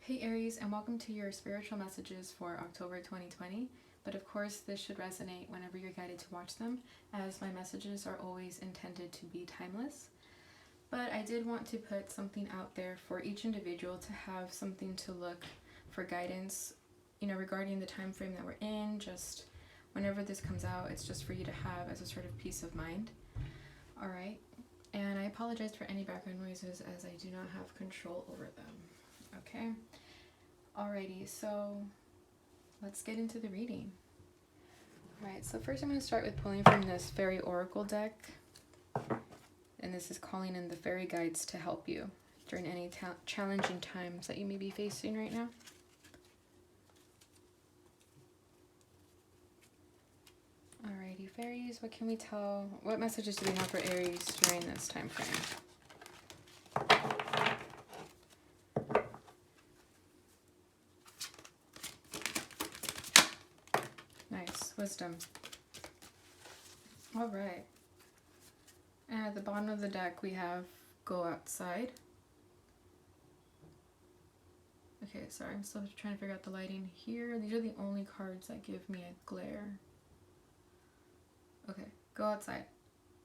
Hey Aries, and welcome to your spiritual messages for October 2020. But of course, this should resonate whenever you're guided to watch them, as my messages are always intended to be timeless. But I did want to put something out there for each individual to have something to look for guidance, regarding the time frame that we're in. Just whenever this comes out, it's just for you to have as a sort of peace of mind. All right. And I apologize for any background noises, as I do not have control over them. Okay. Alrighty, so let's get into the reading. Alright, so first I'm going to start with pulling from this Fairy Oracle deck. And this is calling in the fairy guides to help you during any challenging times that you may be facing right now. Alrighty, fairies, what can we tell? What messages do we have for Aries during this time frame? Nice, wisdom. All right. And at the bottom of the deck, we have go outside. Okay, sorry, I'm still trying to figure out the lighting here. These are the only cards that give me a glare. Okay, go outside.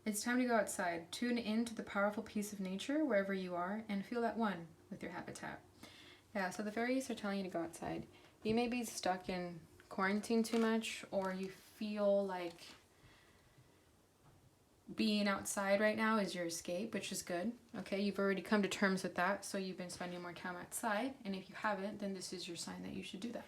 It's time to go outside. Tune in to the powerful peace of nature wherever you are and feel at one with your habitat. Yeah, so the fairies are telling you to go outside. You may be stuck in quarantine too much, or you feel like being outside right now is your escape, which is good. Okay, you've already come to terms with that, so you've been spending more time outside, and if you haven't, then this is your sign that you should do that.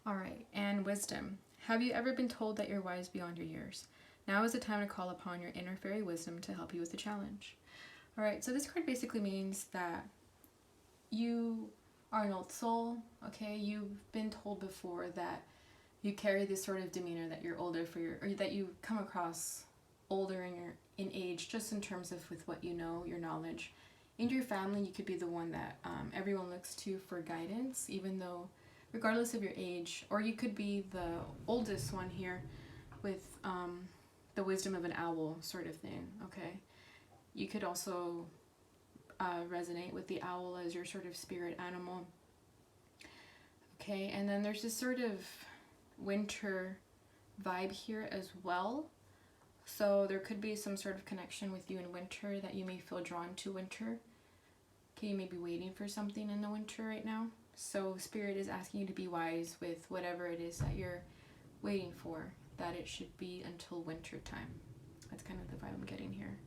All right, and wisdom. Have you ever been told that you're wise beyond your years? Now is the time to call upon your inner fairy wisdom to help you with the challenge. All right, so this card basically means that you are an old soul, okay? You've been told before that you carry this sort of demeanor that you're older or that you come across older in age, just in terms of with what you know, your knowledge. In your family, you could be the one that everyone looks to for guidance, even though, regardless of your age, or you could be the oldest one here with the wisdom of an owl sort of thing, okay? You could also resonate with the owl as your sort of spirit animal. Okay, and then there's this sort of winter vibe here as well. So there could be some sort of connection with you in winter, that you may feel drawn to winter. Okay, you may be waiting for something in the winter right now. So Spirit is asking you to be wise with whatever it is that you're waiting for, that it should be until winter time. That's kind of the vibe I'm getting here.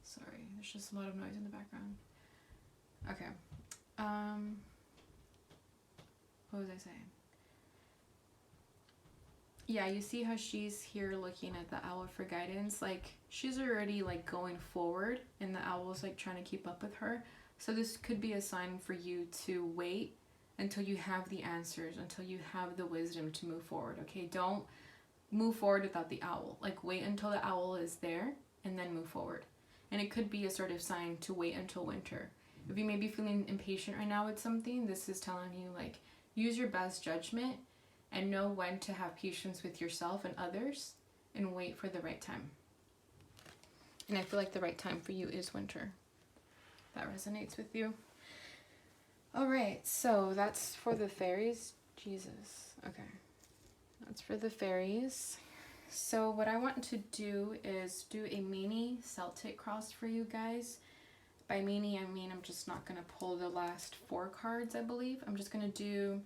Sorry, there's just a lot of noise in the background. Okay. What was I saying? Yeah, you see how she's here looking at the owl for guidance? Like, she's already like going forward, and the owl's like trying to keep up with her. So this could be a sign for you to wait until you have the answers, until you have the wisdom to move forward, okay? Don't move forward without the owl. Like, wait until the owl is there and then move forward. And it could be a sort of sign to wait until winter. If you may be feeling impatient right now with something, this is telling you, like, use your best judgment and know when to have patience with yourself and others and wait for the right time. And I feel like the right time for you is winter. That resonates with you. All right, so that's for the fairies. Jesus, okay. That's for the fairies. So what I want to do is do a mini Celtic cross for you guys. By mini, I mean I'm just not going to pull the last 4 cards, I believe. I'm just going to do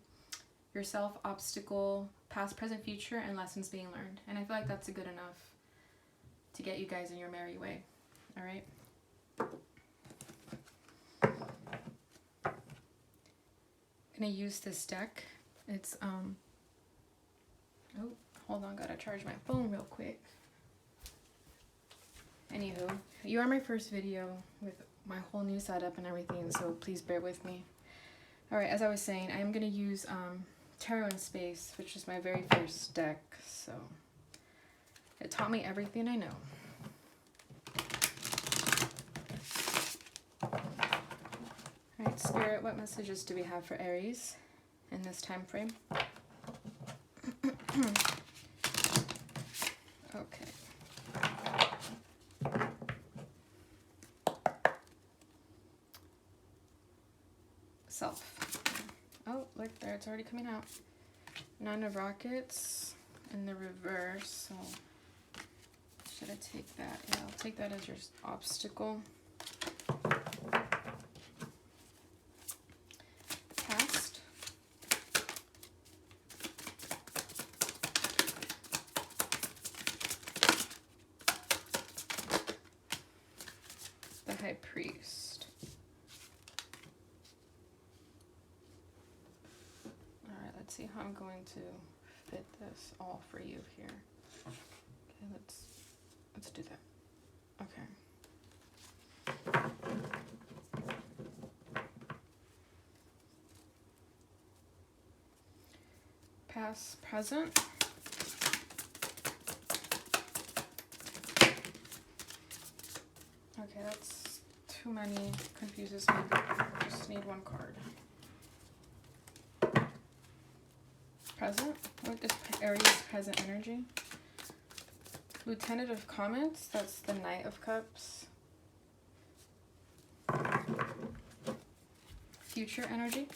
yourself, obstacle, past, present, future, and lessons being learned. And I feel like that's a good enough to get you guys in your merry way. All right? I'm going to use this deck. It's, oh, hold on, gotta charge my phone real quick. Anywho, you are my first video with my whole new setup and everything, so please bear with me. Alright, as I was saying, I am going to use Tarot in Space, which is my very first deck, so it taught me everything I know. Alright, Spirit, what messages do we have for Aries in this time frame? Okay. self. Oh, look there, it's already coming out. Nine of Rockets in the reverse. So should I take that? Yeah, I'll take that as your obstacle. Past. The High Priest. Alright, let's see how I'm going to fit this all for you here. Okay, let's do that. Okay. Past, present. Okay, that's too many, confuses me. Just need one card. Present? What is Aries present energy? Lieutenant of Comets, that's the Knight of Cups. Future energy.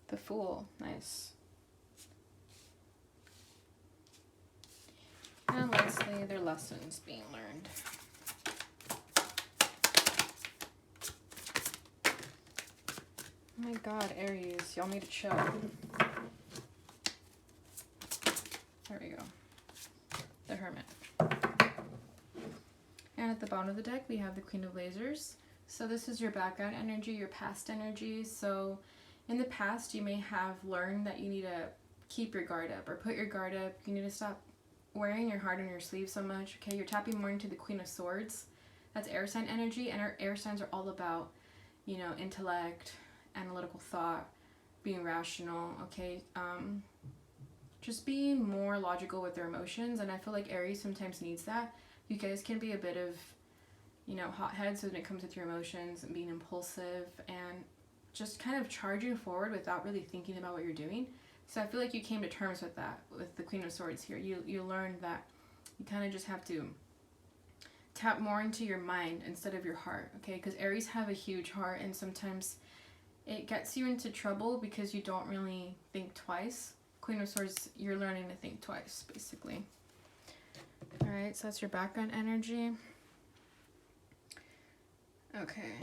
The Fool, nice. And lastly, their lessons being learned. Oh my god, Aries, y'all need to chill. There we go. The Hermit. And at the bottom of the deck, we have the Queen of Lasers. So this is your background energy, your past energy. So in the past, you may have learned that you need to keep your guard up or put your guard up. You need to stop wearing your heart on your sleeve so much. Okay, you're tapping more into the Queen of Swords. That's air sign energy, and our air signs are all about, you know, intellect, analytical thought, being rational, okay? Just being more logical with their emotions, and I feel like Aries sometimes needs that. You guys can be a bit of, you know, hotheads when it comes with your emotions and being impulsive and just kind of charging forward without really thinking about what you're doing. So I feel like you came to terms with that with the Queen of Swords here. You learned that you kind of just have to tap more into your mind instead of your heart, okay? Because Aries have a huge heart, and sometimes it gets you into trouble because you don't really think twice. Queen of Swords, you're learning to think twice, basically. Alright, so that's your background energy. Okay.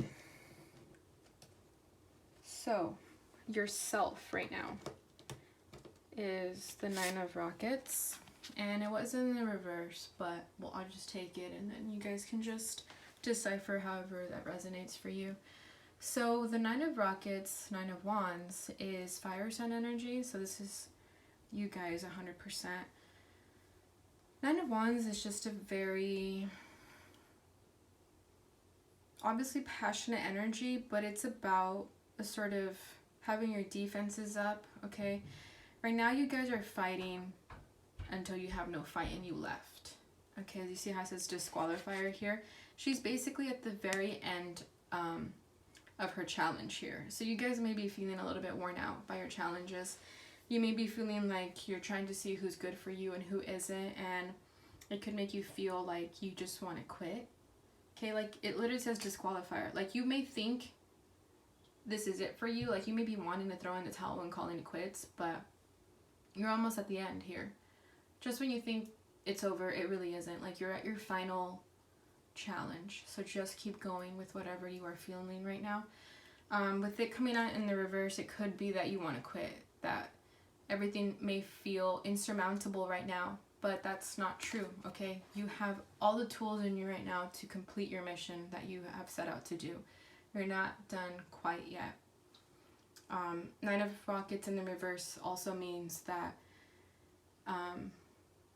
So, yourself right now is the Nine of Rockets. And it was in the reverse, but, well, I'll just take it and then you guys can just decipher however that resonates for you. So the Nine of Rockets, Nine of Wands is fire sign energy. So this is you guys 100%. Nine of Wands is just a very, obviously passionate energy, but it's about a sort of having your defenses up, okay? Right now you guys are fighting until you have no fight and you left. Okay, you see how it says disqualifier here? She's basically at the very end of her challenge here. So you guys may be feeling a little bit worn out by your challenges. You may be feeling like you're trying to see who's good for you and who isn't, and it could make you feel like you just want to quit. Okay, like it literally says disqualifier. Like you may think this is it for you. Like you may be wanting to throw in the towel and calling it quits, but you're almost at the end here. Just when you think it's over, it really isn't. Like you're at your final challenge. So just keep going with whatever you are feeling right now. With it coming out in the reverse, it could be that you want to quit. That everything may feel insurmountable right now, but that's not true, okay? You have all the tools in you right now to complete your mission that you have set out to do. You're not done quite yet. Nine of Rockets in the reverse also means that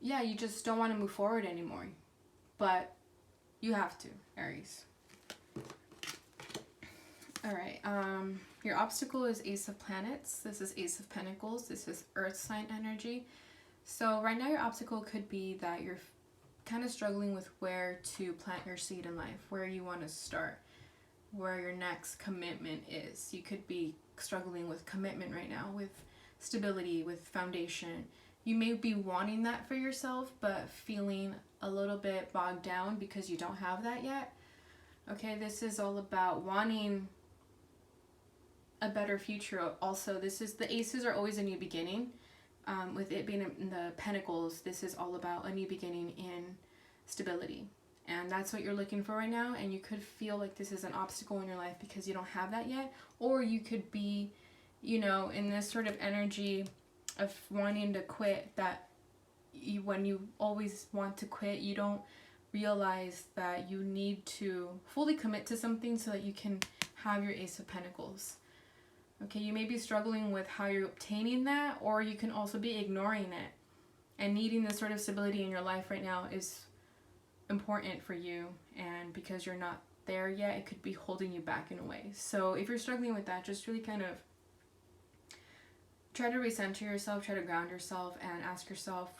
yeah, you just don't want to move forward anymore, but you have to, Aries. Alright, your obstacle is Ace of Planets. This is Ace of Pentacles. This is Earth sign energy. So right now your obstacle could be that you're kind of struggling with where to plant your seed in life, where you want to start, where your next commitment is. You could be struggling with commitment right now, with stability, with foundation. You may be wanting that for yourself, but feeling a little bit bogged down because you don't have that yet. Okay, this is all about wanting a better future. Also, this is, the aces are always a new beginning. With it being in the pentacles, this is all about a new beginning in stability. And that's what you're looking for right now. And you could feel like this is an obstacle in your life because you don't have that yet. Or you could be, you know, in this sort of energy of wanting to quit, that you, when you always want to quit, you don't realize that you need to fully commit to something so that you can have your Ace of Pentacles. Okay, you may be struggling with how you're obtaining that, or you can also be ignoring it. And needing this sort of stability in your life right now is important for you, and because you're not there yet, it could be holding you back in a way. So if you're struggling with that, just really kind of try to recenter yourself, try to ground yourself, and ask yourself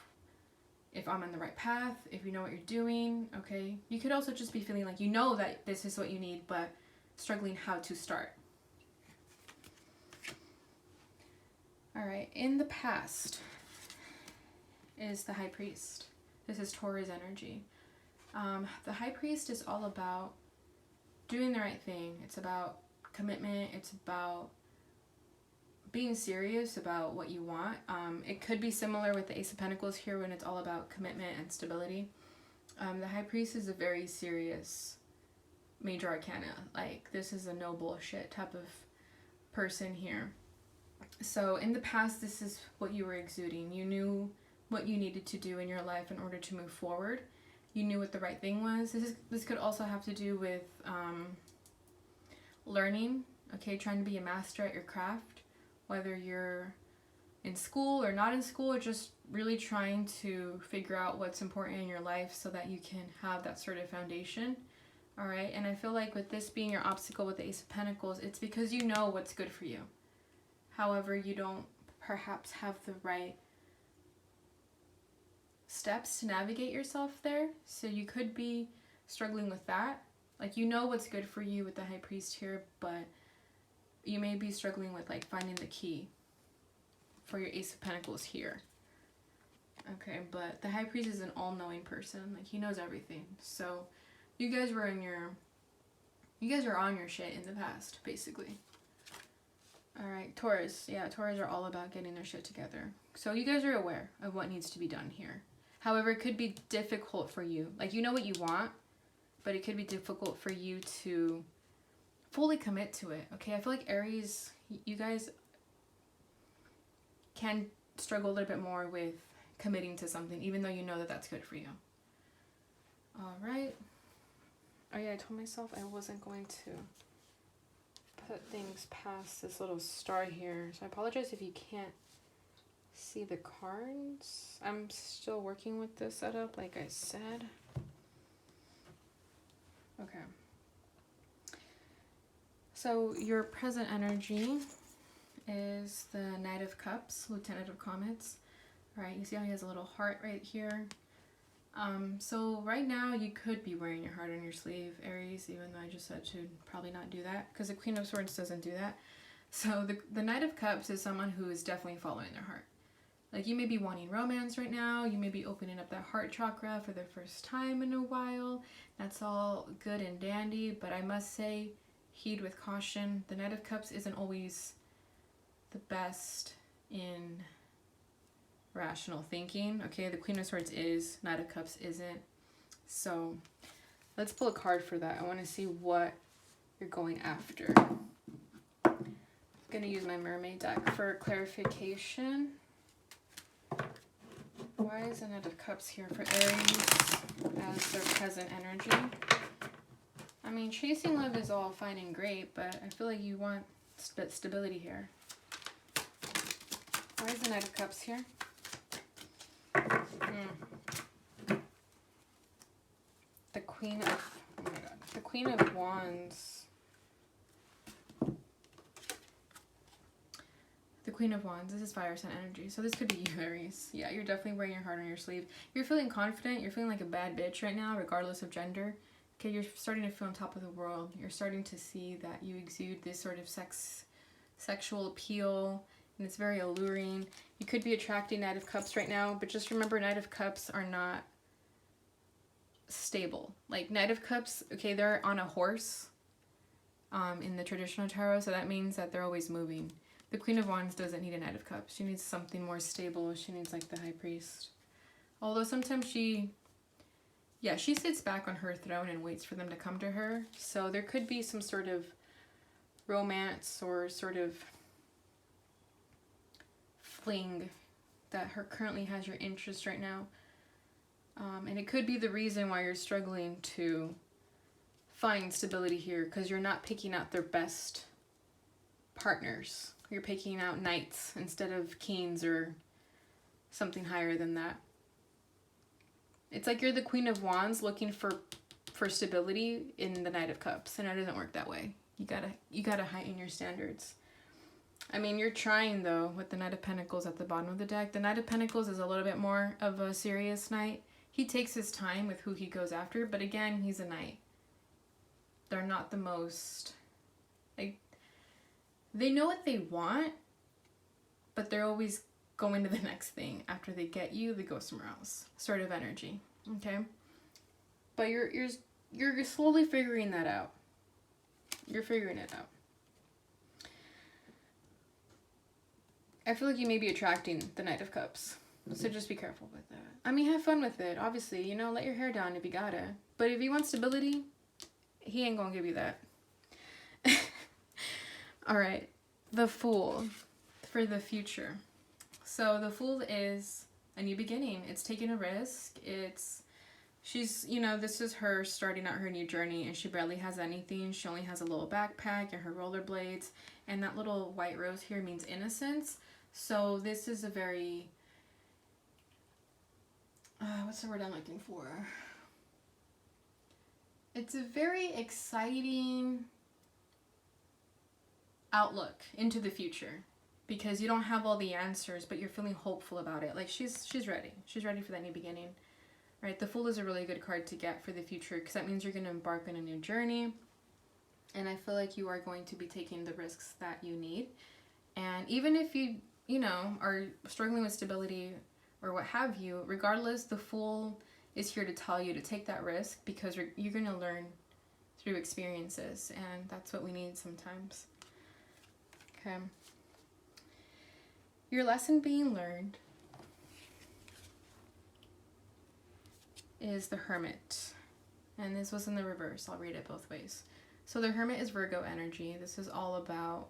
if I'm on the right path, if you know what you're doing. Okay, you could also just be feeling like you know that this is what you need, but struggling how to start. All right, in the past is the High Priest. This is Taurus energy. The High Priest is all about doing the right thing. It's about commitment. It's about being serious about what you want. It could be similar with the Ace of Pentacles here when it's all about commitment and stability. The High Priest is a very serious major arcana. Like, this is a no bullshit type of person here. So in the past, this is what you were exuding. You knew what you needed to do in your life in order to move forward. You knew what the right thing was. This could also have to do with learning, okay, trying to be a master at your craft, whether you're in school or not in school, or just really trying to figure out what's important in your life so that you can have that sort of foundation. All right, and I feel like with this being your obstacle with the Ace of Pentacles, it's because you know what's good for you. However, you don't perhaps have the right steps to navigate yourself there. So you could be struggling with that. Like, you know what's good for you with the High Priest here, but you may be struggling with like finding the key for your Ace of Pentacles here. Okay, but the High Priest is an all-knowing person. Like, he knows everything. So you guys were on your shit in the past, basically. Alright, Taurus. Yeah, Taurus are all about getting their shit together. So you guys are aware of what needs to be done here. However, it could be difficult for you. Like, you know what you want, but it could be difficult for you to fully commit to it. Okay, I feel like Aries, you guys can struggle a little bit more with committing to something, even though you know that that's good for you. Alright. Oh yeah, I told myself I wasn't going to put things past this little star here, so I apologize if you can't see the cards. I'm still working with this setup, like I said. Okay, so your present energy is the Knight of Cups, Lieutenant of Comets. All right, you see how he has a little heart right here. So right now you could be wearing your heart on your sleeve, Aries, even though I just said to probably not do that, because the Queen of Swords doesn't do that. So the Knight of Cups is someone who is definitely following their heart. Like, you may be wanting romance right now. You may be opening up that heart chakra for the first time in a while. That's all good and dandy, but I must say, heed with caution. The Knight of Cups isn't always the best in rational thinking. Okay, the Queen of Swords is, Knight of Cups isn't. So let's pull a card for that. I want to see what you're going after. I'm going to use my mermaid deck for clarification. Why is the Knight of Cups here for Aries as their present energy? I mean, chasing love is all fine and great, but I feel like you want stability here. Why is the Knight of Cups here? The Queen of, oh my god, the Queen of Wands. The Queen of Wands, this is fire sign energy. So this could be you, Aries. Yeah, you're definitely wearing your heart on your sleeve. You're feeling confident. You're feeling like a bad bitch right now, regardless of gender. Okay, you're starting to feel on top of the world. You're starting to see that you exude this sort of sexual appeal and it's very alluring. You could be attracting Knight of Cups right now, but just remember Knight of Cups are not stable. Like Knight of Cups, okay, they're on a horse in the traditional tarot, so that means that they're always moving. The Queen of Wands doesn't need a Knight of Cups. She needs something more stable. She needs like the High Priest. Although sometimes she sits back on her throne and waits for them to come to her. So there could be some sort of romance or sort of fling that currently has your interest right now. And it could be the reason why you're struggling to find stability here, because you're not picking out their best partners. You're picking out knights instead of kings or something higher than that. It's like you're the Queen of Wands looking for stability in the Knight of Cups, and it doesn't work that way. You gotta heighten your standards. I mean, you're trying though with the Knight of Pentacles at the bottom of the deck. The Knight of Pentacles is a little bit more of a serious knight. He takes his time with who he goes after, but again, he's a knight. They're not the most, like, they know what they want, but they're always going to the next thing. After they get you, they go somewhere else. Sort of energy, okay? But you're slowly figuring that out. You're figuring it out. I feel like you may be attracting the Knight of Cups, so just be careful with that. I mean, have fun with it. Obviously, you know, let your hair down if you gotta. But if you want stability, he ain't gonna give you that. All right, the Fool for the future. So the Fool is a new beginning. It's taking a risk. She's, you know, this is her starting out her new journey, and she barely has anything. She only has a little backpack and her rollerblades, and that little white rose here means innocence. So this is a very, what's the word I'm looking for? It's a very exciting outlook into the future, because you don't have all the answers, but you're feeling hopeful about it. Like she's ready. She's ready for that new beginning, right? The Fool is a really good card to get for the future, because that means you're going to embark on a new journey. And I feel like you are going to be taking the risks that you need. And even if you know, are struggling with stability or what have you, regardless, the Fool is here to tell you to take that risk, because you're going to learn through experiences, and that's what we need sometimes. Okay. Your lesson being learned is the Hermit. And this was in the reverse. I'll read it both ways. So the Hermit is Virgo energy. This is all about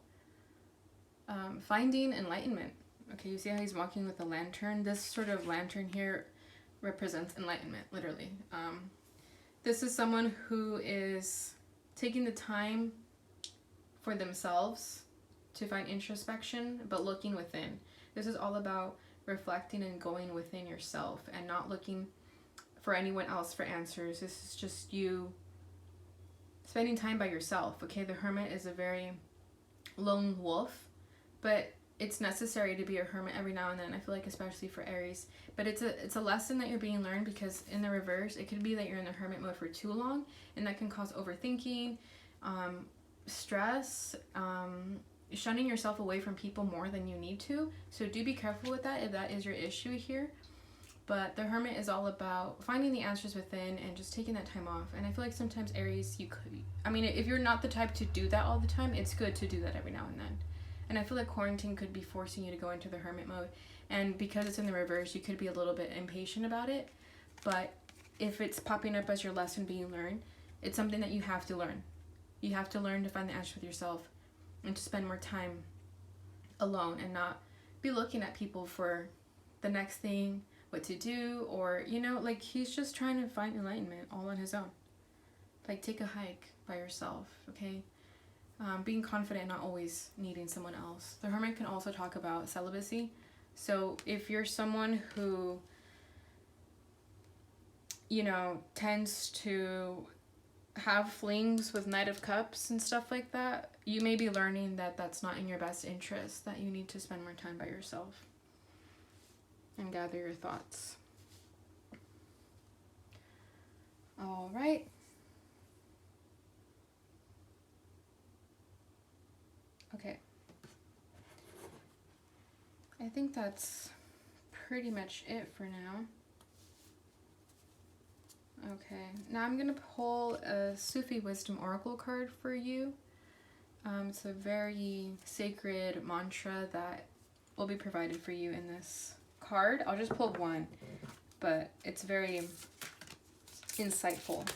finding enlightenment. Okay, you see how he's walking with a lantern? This sort of lantern here represents enlightenment, literally. This is someone who is taking the time for themselves to find introspection, but looking within. This is all about reflecting and going within yourself and not looking for anyone else for answers. This is just you spending time by yourself. Okay, the Hermit is a very lone wolf, but it's necessary to be a hermit every now and then. I feel like especially for Aries. But it's a lesson that you're being learned, because in the reverse, it could be that you're in the hermit mode for too long, and that can cause overthinking, stress, shunning yourself away from people more than you need to. So do be careful with that if that is your issue here. But the Hermit is all about finding the answers within and just taking that time off. And I feel like sometimes Aries, if you're not the type to do that all the time, it's good to do that every now and then. And I feel like quarantine could be forcing you to go into the Hermit mode. And because it's in the reverse, you could be a little bit impatient about it. But if it's popping up as your lesson being learned, it's something that you have to learn. You have to learn to find the answer with yourself and to spend more time alone and not be looking at people for the next thing, what to do, or, you know, like he's just trying to find enlightenment all on his own. Like take a hike by yourself, okay? Being confident, not always needing someone else. The Hermit can also talk about celibacy. So if you're someone who, you know, tends to have flings with Knight of Cups and stuff like that, you may be learning that that's not in your best interest, that you need to spend more time by yourself and gather your thoughts. All right. Okay. I think that's pretty much it for now. Okay, now I'm going to pull a Sufi wisdom oracle card for you. It's a very sacred mantra that will be provided for you in this card. I'll just pull one, but it's very insightful.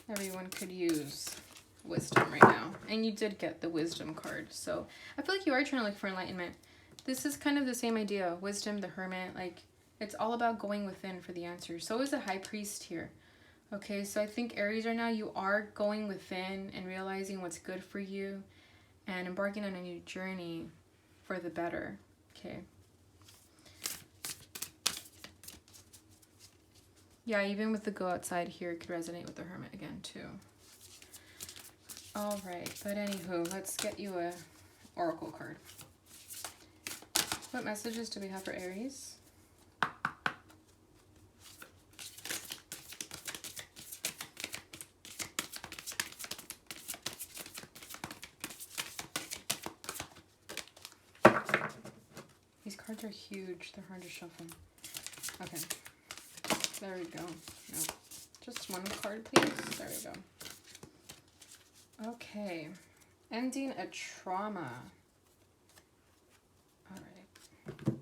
Everyone could use wisdom right now. And you did get the wisdom card. So I feel like you are trying to look for enlightenment. This is kind of the same idea. Wisdom, the Hermit, like it's all about going within for the answers. So is the High Priest here. Okay, so I think Aries right now, you are going within and realizing what's good for you and embarking on a new journey for the better. Okay. Yeah, even with the go outside here, it could resonate with the Hermit again too. All right, but anywho, let's get you a oracle card. What messages do we have for Aries? These cards are huge. They're hard to shuffle. Okay. There we go. No. Just one card, please. There we go. Okay. Ending a trauma. Alright.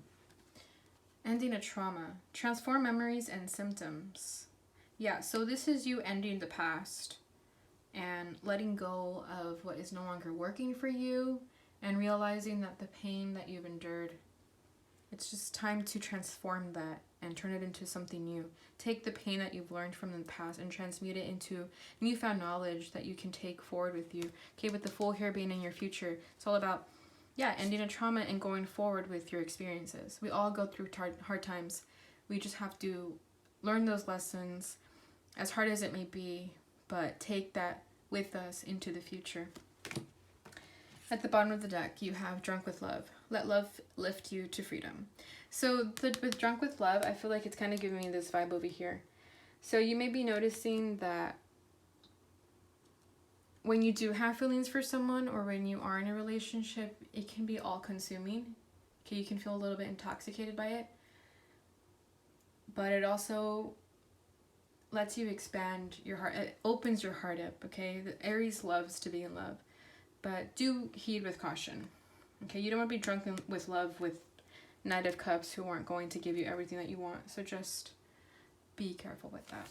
Ending a trauma. Transform memories and symptoms. Yeah, so this is you ending the past and letting go of what is no longer working for you and realizing that the pain that you've endured, it's just time to transform that and turn it into something new. Take the pain that you've learned from the past and transmute it into newfound knowledge that you can take forward with you. Okay, with the Fool here being in your future, it's all about, yeah, ending a trauma and going forward with your experiences. We all go through hard times. We just have to learn those lessons, as hard as it may be, but take that with us into the future. At the bottom of the deck, you have Drunk with Love. Let love lift you to freedom. So with Drunk with Love, I feel like it's kind of giving me this vibe over here. So you may be noticing that when you do have feelings for someone or when you are in a relationship, it can be all-consuming. Okay, you can feel a little bit intoxicated by it. But it also lets you expand your heart. It opens your heart up, okay? The Aries loves to be in love. But do heed with caution. Okay, you don't want to be drunk with love with Knight of Cups who aren't going to give you everything that you want. So just be careful with that.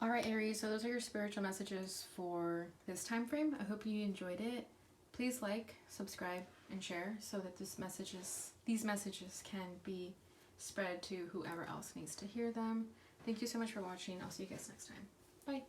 Alright, Aries, so those are your spiritual messages for this time frame. I hope you enjoyed it. Please like, subscribe, and share so that these messages can be spread to whoever else needs to hear them. Thank you so much for watching. I'll see you guys next time. Bye.